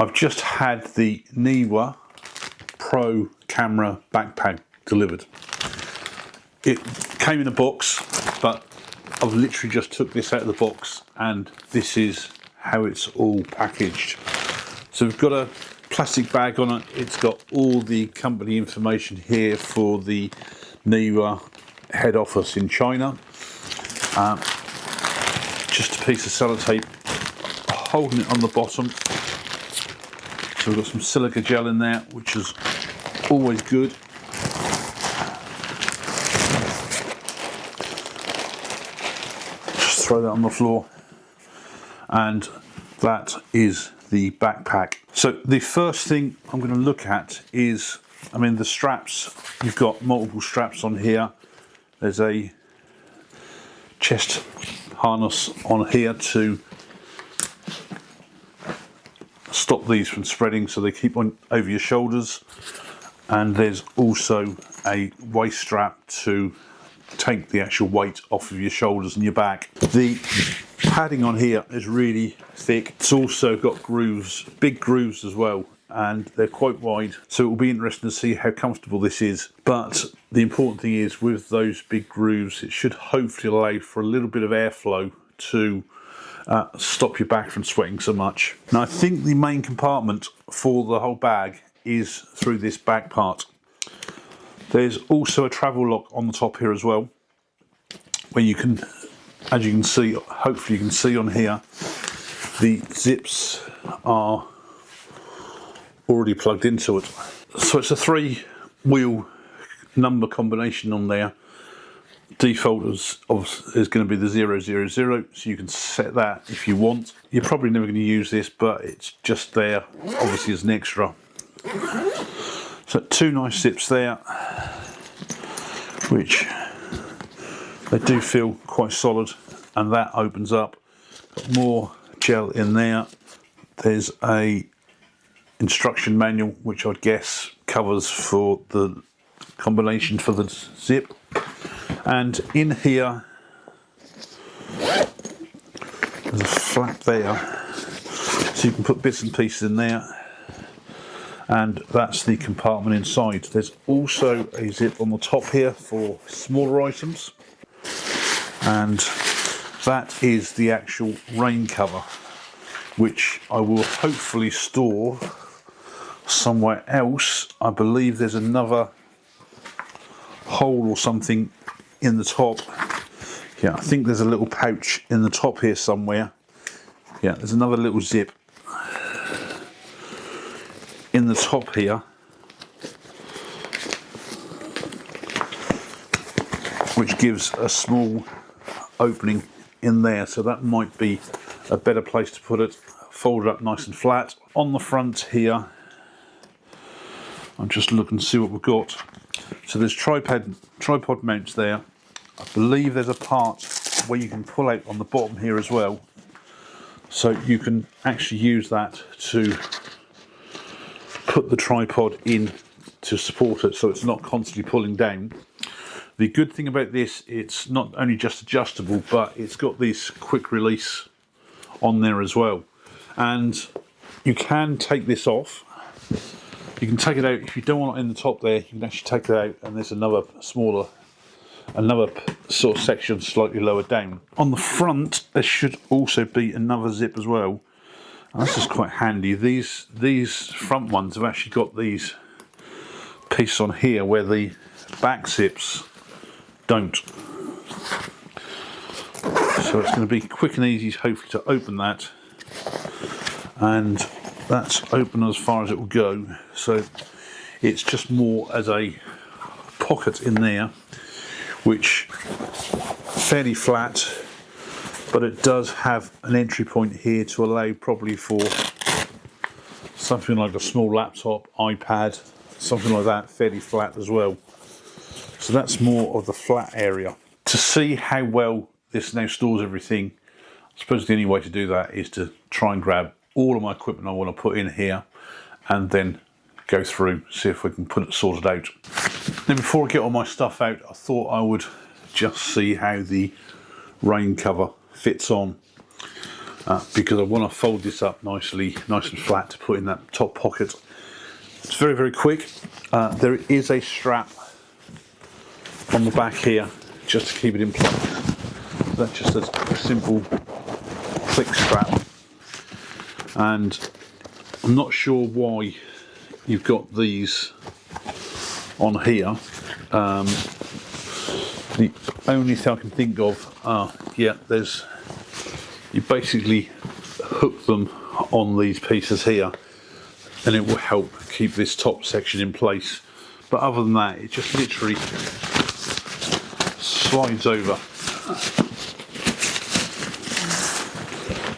I've just had the Neewer Pro Camera Backpack delivered. It came in a box, but I've literally just took this out of the box, and this is how it's all packaged. So we've got a plastic bag on it. It's got all the company information here for the Neewer head office in China. Just a piece of sellotape holding it on the bottom. So we've got some silica gel in there, which is always good. Just throw that on the floor, and that is the backpack. So the first thing I'm going to look at is, the straps. You've got multiple straps on here. There's a chest harness on here to stop these from spreading, so they keep on over your shoulders. And there's also a waist strap to take the actual weight off of your shoulders and your back. The padding on here is really thick. It's also got grooves, big grooves as well, and they're quite wide, so it will be interesting to see how comfortable this is. But the important thing is, with those big grooves, it should hopefully allow for a little bit of airflow to stop your back from sweating so much. Now I think the main compartment for the whole bag is through this back part. There's also a travel lock on the top here as well, where you can, as you can see, hopefully you can see on here, the zips are already plugged into it. So it's a 3-wheel number combination on there. Default is going to be the 000, so you can set that if you want. You're probably never going to use this, but it's just there, obviously, as an extra. So 2 nice zips there, which they do feel quite solid, and that opens up. Got more gel in there. There's a instruction manual, which I'd guess covers for the combination for the zip. And in here, there's a flap there, so you can put bits and pieces in there, and that's the compartment inside. There's also a zip on the top here for smaller items, and that is the actual rain cover, which I will hopefully store somewhere else. I believe there's another hole or something in the top. Yeah, I think there's a little pouch in the top here somewhere. Yeah, there's another little zip in the top here, which gives a small opening in there, so that might be a better place to put it. Fold it up nice and flat. On the front here, I'm just looking to see what we've got. So there's tripod mounts there. I believe there's a part where you can pull out on the bottom here as well, so you can actually use that to put the tripod in to support it, so it's not constantly pulling down. The good thing about this, it's not only just adjustable, but it's got this quick release on there as well, and you can take this off. You can take it out if you don't want it in the top there. You can actually take it out, and there's another sort of section slightly lower down. On the front, there should also be another zip as well. And this is quite handy. These front ones have actually got these pieces on here where the back zips don't. So it's going to be quick and easy, hopefully, to open that. And that's open as far as it will go. So it's just more as a pocket in there, which fairly flat, but it does have an entry point here to allow probably for something like a small laptop, iPad, something like that, fairly flat as well. So that's more of the flat area. To see how well this now stores everything, I suppose the only way to do that is to try and grab all of my equipment I want to put in here and then go through, see if we can put it sorted out. Now, before I get all my stuff out, I thought I would just see how the rain cover fits on. because I want to fold this up nicely, nice and flat to put in that top pocket. It's very, very quick. There is a strap on the back here just to keep it in place. That's just a simple click strap, and I'm not sure why you've got these on here. The only thing I can think of, you basically hook them on these pieces here, and it will help keep this top section in place. But other than that, it just literally slides over.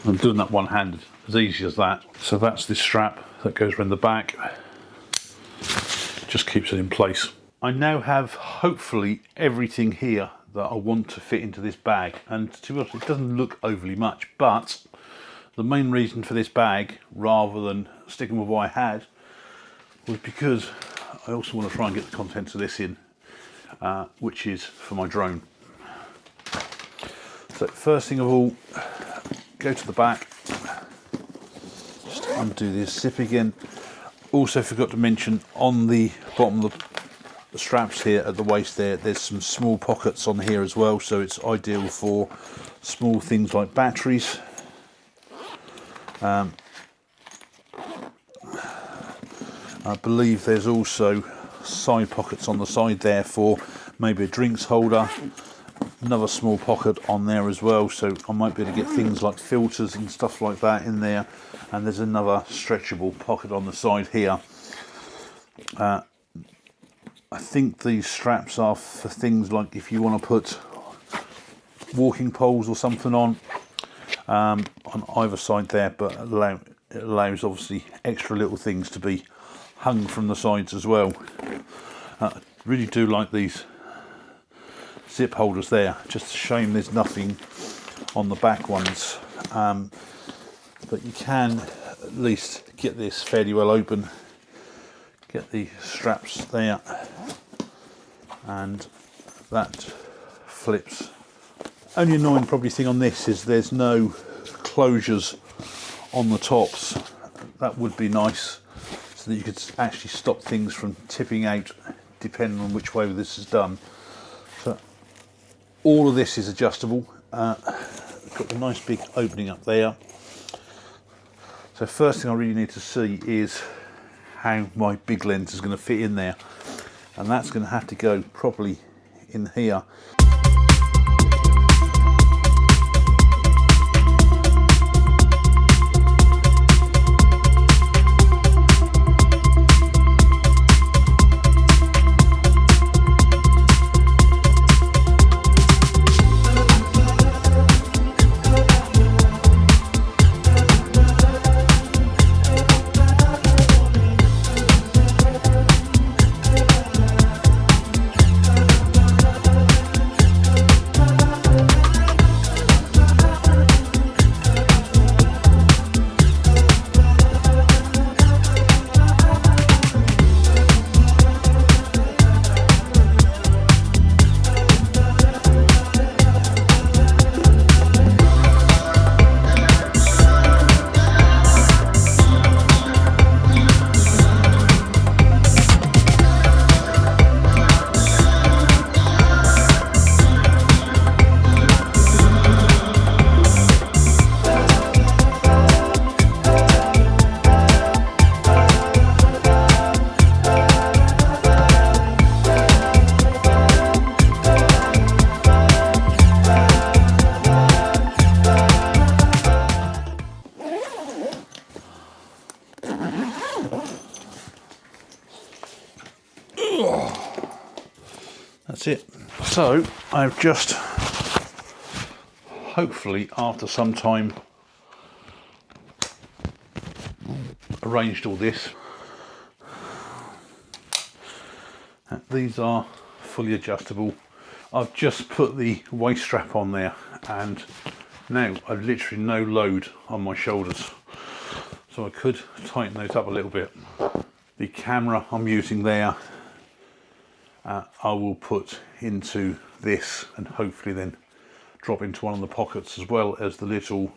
I'm doing that one-handed, as easy as that. So that's the strap that goes around the back, just keeps it in place. I now have hopefully everything here that I want to fit into this bag, and to be honest, it doesn't look overly much, but the main reason for this bag, rather than sticking with what I had, was because I also want to try and get the contents of this in, which is for my drone. So first thing of all, go to the back, just undo this zip again. Also forgot to mention, on the bottom of the straps here at the waist there's some small pockets on here as well, so it's ideal for small things like batteries. I believe there's also side pockets on the side there for maybe a drinks holder. Another small pocket on there as well, so I might be able to get things like filters and stuff like that in there. And there's another stretchable pocket on the side here. I think these straps are for things like if you want to put walking poles or something on either side there, but it allows obviously extra little things to be hung from the sides as well. I really do like these zip holders there. Just a shame there's nothing on the back ones, but you can at least get this fairly well open. Get the straps there, and that flips. Only annoying probably thing on this is there's no closures on the tops. That would be nice, so that you could actually stop things from tipping out depending on which way this is done. So all of this is adjustable. Got the nice big opening up there. So first thing I really need to see is how my big lens is going to fit in there, and that's going to have to go properly in here. That's it. So I've just, hopefully after some time, arranged all this. These are fully adjustable. I've just put the waist strap on there, and now I've literally no load on my shoulders, so I could tighten those up a little bit. The camera I'm using there, I will put into this and hopefully then drop into one of the pockets, as well as the little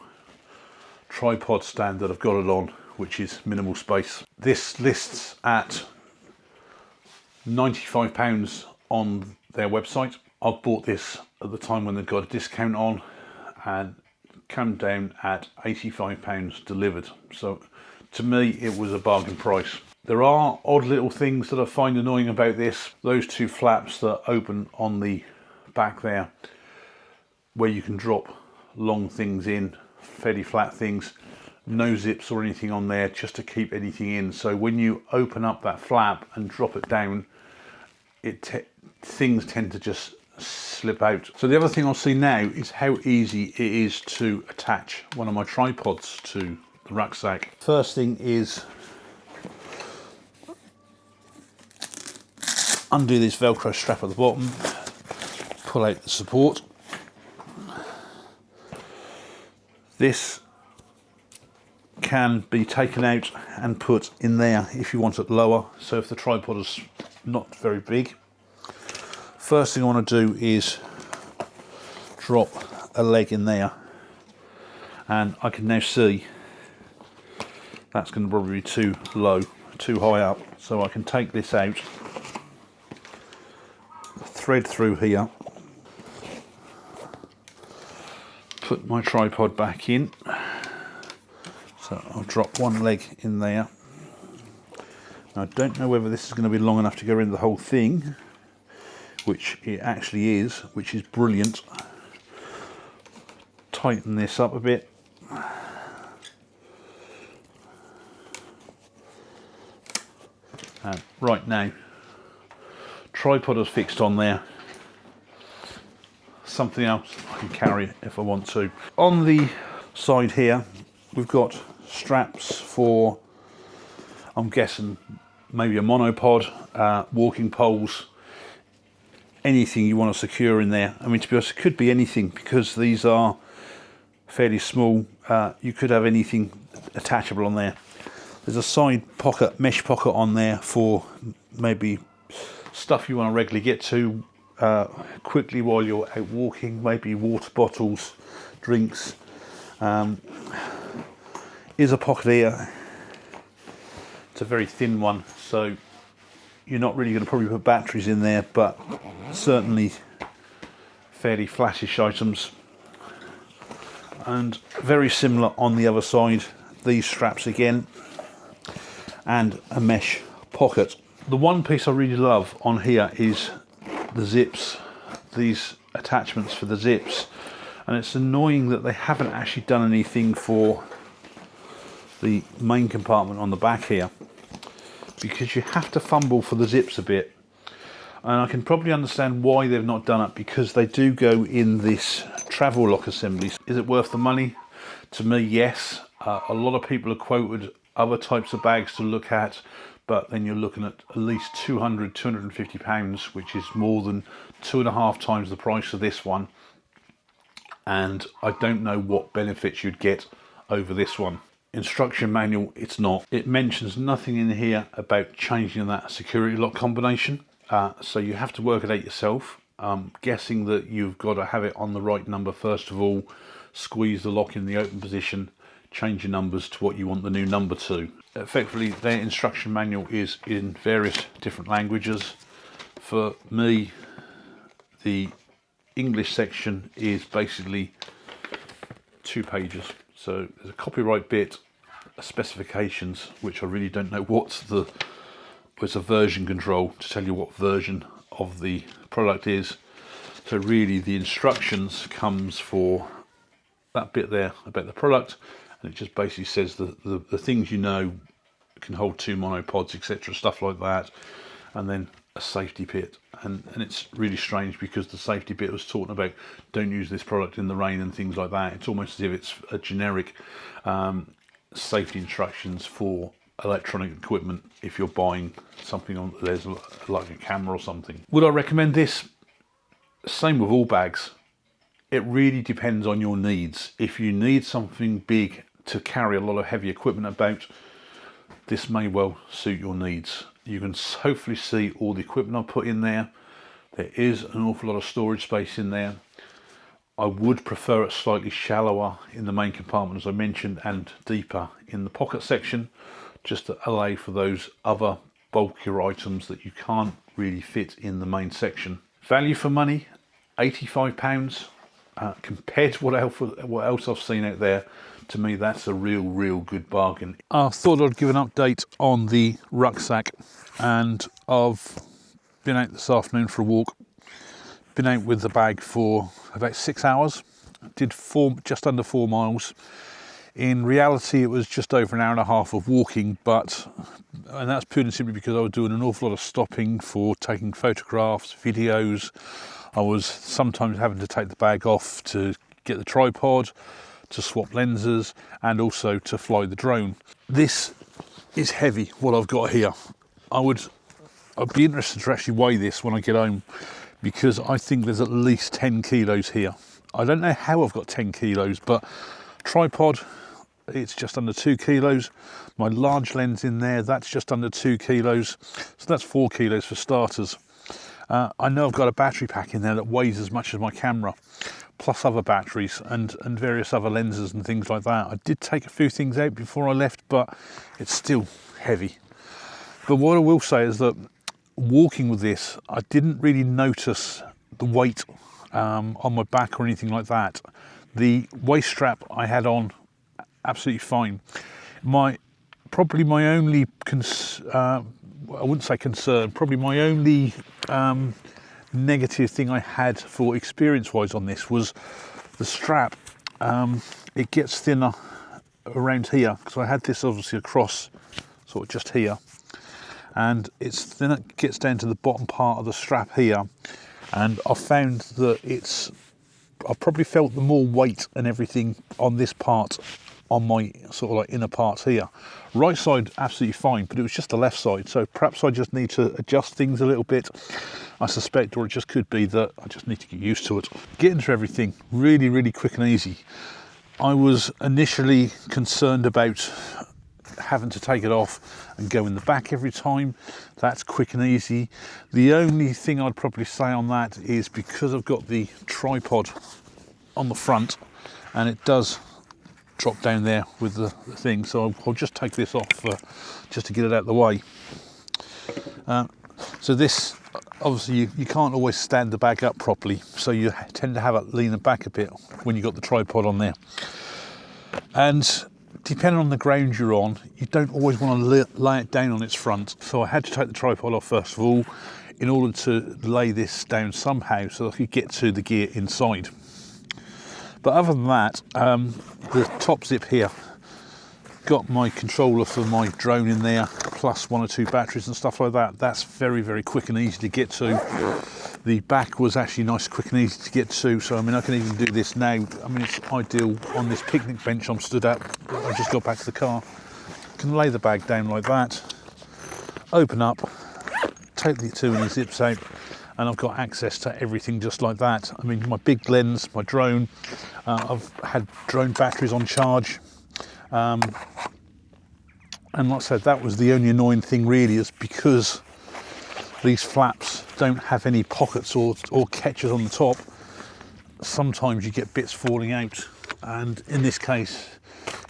tripod stand that I've got it on, which is minimal space. This lists at £95 on their website. I've bought this at the time when they've got a discount on, and come down at £85 delivered. So to me, it was a bargain price. There are odd little things that I find annoying about this. Those two flaps that open on the back there, where you can drop long things in, fairly flat things, no zips or anything on there just to keep anything in. So when you open up that flap and drop it down, things tend to just slip out. So the other thing I'll see now is how easy it is to attach one of my tripods to the rucksack. First thing is undo this Velcro strap at the bottom, pull out the support. This can be taken out and put in there if you want it lower, so if the tripod is not very big. First thing I want to do is drop a leg in there, and I can now see that's going to probably be too low, too high up, so I can take this out, thread through here, put my tripod back in. So I'll drop one leg in there. Now, I don't know whether this is going to be long enough to go in the whole thing, which it actually is, which is brilliant. Tighten this up a bit. And right now, tripod is fixed on there. Something else I can carry if I want to. On the side here, we've got straps for, I'm guessing, maybe a monopod, walking poles, anything you want to secure in there. I mean, to be honest, it could be anything because these are fairly small. You could have anything attachable on there. There's a side pocket, mesh pocket on there for maybe stuff you want to regularly get to quickly while you're out walking, maybe water bottles, drinks. Is a pocket here. It's a very thin one, so you're not really going to probably put batteries in there, but certainly fairly flattish items. And very similar on the other side, these straps again, and a mesh pocket. The one piece I really love on here is the zips, these attachments for the zips, and it's annoying that they haven't actually done anything for the main compartment on the back here, because you have to fumble for the zips a bit, and I can probably understand why they've not done it, because they do go in this travel lock assembly. Is it worth the money? To me, yes. A lot of people have quoted other types of bags to look at, but then you're looking at least £250, which is more than 2.5 times the price of this one, and I don't know what benefits you'd get over this one. Instruction manual, it's not. It mentions nothing in here about changing that security lock combination, so you have to work it out yourself. I'm guessing that you've got to have it on the right number first of all, squeeze the lock in the open position, change your numbers to what you want the new number to. Effectively, their instruction manual is in various different languages. For me, the English section is basically 2 pages. So there's a copyright bit, specifications, which I really don't know what it's a version control to tell you what version of the product is. So really the instructions comes for that bit there about the product, and it just basically says the things you know, can hold 2 monopods, etc., stuff like that, and then a safety bit. And it's really strange because the safety bit was talking about don't use this product in the rain and things like that. It's almost as if it's a generic safety instructions for electronic equipment if you're buying something on there's like a camera or something. Would I recommend this? Same with all bags. It really depends on your needs. If you need something big to carry a lot of heavy equipment about, this may well suit your needs. You can hopefully see all the equipment I put in there. There is an awful lot of storage space in there. I would prefer it slightly shallower in the main compartment, as I mentioned, and deeper in the pocket section, just to allow for those other bulkier items that you can't really fit in the main section. Value for money, £85. Compared to what else I've seen out there, to me that's a real good bargain. I thought I'd give an update on the rucksack, and I've been out this afternoon for a walk. Been out with the bag for about 6 hours. Did just under 4 miles. In reality, it was just over an hour and a half of walking, and that's purely simply because I was doing an awful lot of stopping for taking photographs, videos. I was sometimes having to take the bag off to get the tripod, to swap lenses, and also to fly the drone. This is heavy, what I've got here. I'd be interested to actually weigh this when I get home, because I think there's at least 10 kilos here. I don't know how I've got 10 kilos, but tripod, it's just under 2 kilos. My large lens in there, that's just under 2 kilos. So that's 4 kilos for starters. I know I've got a battery pack in there that weighs as much as my camera, plus other batteries and various other lenses and things like that. I did take a few things out before I left, but it's still heavy. But what I will say is that walking with this, I didn't really notice the weight on my back or anything like that. The waist strap I had on absolutely fine. Probably my only I wouldn't say concern, probably my only negative thing I had for experience-wise on this was the strap. It gets thinner around here, because I had this obviously across sort of just here, and it's thin. It gets down to the bottom part of the strap here, and I found that I probably felt the more weight and everything on this part, on my sort of like inner parts here. Right side absolutely fine, but it was just the left side, so perhaps I just need to adjust things a little bit, I suspect, or it just could be that I just need to get used to it. Getting through everything really quick and easy. I was initially concerned about having to take it off and go in the back every time. That's quick and easy. The only thing I'd probably say on that is, because I've got the tripod on the front and it does drop down there with the thing, so I'll just take this off just to get it out of the way. So this, obviously you can't always stand the bag up properly, so you tend to have it leaning back a bit when you've got the tripod on there. And depending on the ground you're on, you don't always want to lay it down on its front. So I had to take the tripod off first of all, in order to lay this down somehow so I could get to the gear inside. But other than that, the top zip here, got my controller for my drone in there, plus 1 or 2 batteries and stuff like that. That's very quick and easy to get to. The back was actually nice, quick and easy to get to, so I mean I can even do this now. I mean, it's ideal on this picnic bench I'm stood at. I just got back to the car. Can lay the bag down like that, open up, take the 2 inner zips out, and I've got access to everything just like that. I mean, my big lens, my drone, I've had drone batteries on charge. And like I said, that was the only annoying thing really, is because these flaps don't have any pockets or catchers on the top. Sometimes you get bits falling out, and in this case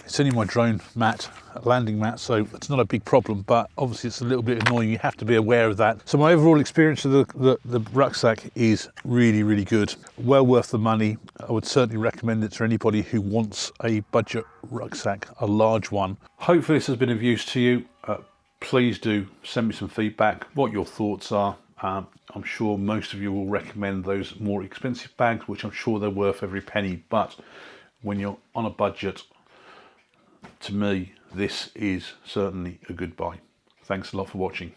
it's only my drone mat, landing mat, so it's not a big problem, but obviously it's a little bit annoying. You have to be aware of that. So my overall experience of the rucksack is really good. Well worth the money. I would certainly recommend it to anybody who wants a budget rucksack, a large one. Hopefully this has been of use to you. Please do send me some feedback, what your thoughts are. I'm sure most of you will recommend those more expensive bags, which I'm sure they're worth every penny, but when you're on a budget, to me, this is certainly a good buy. Thanks a lot for watching.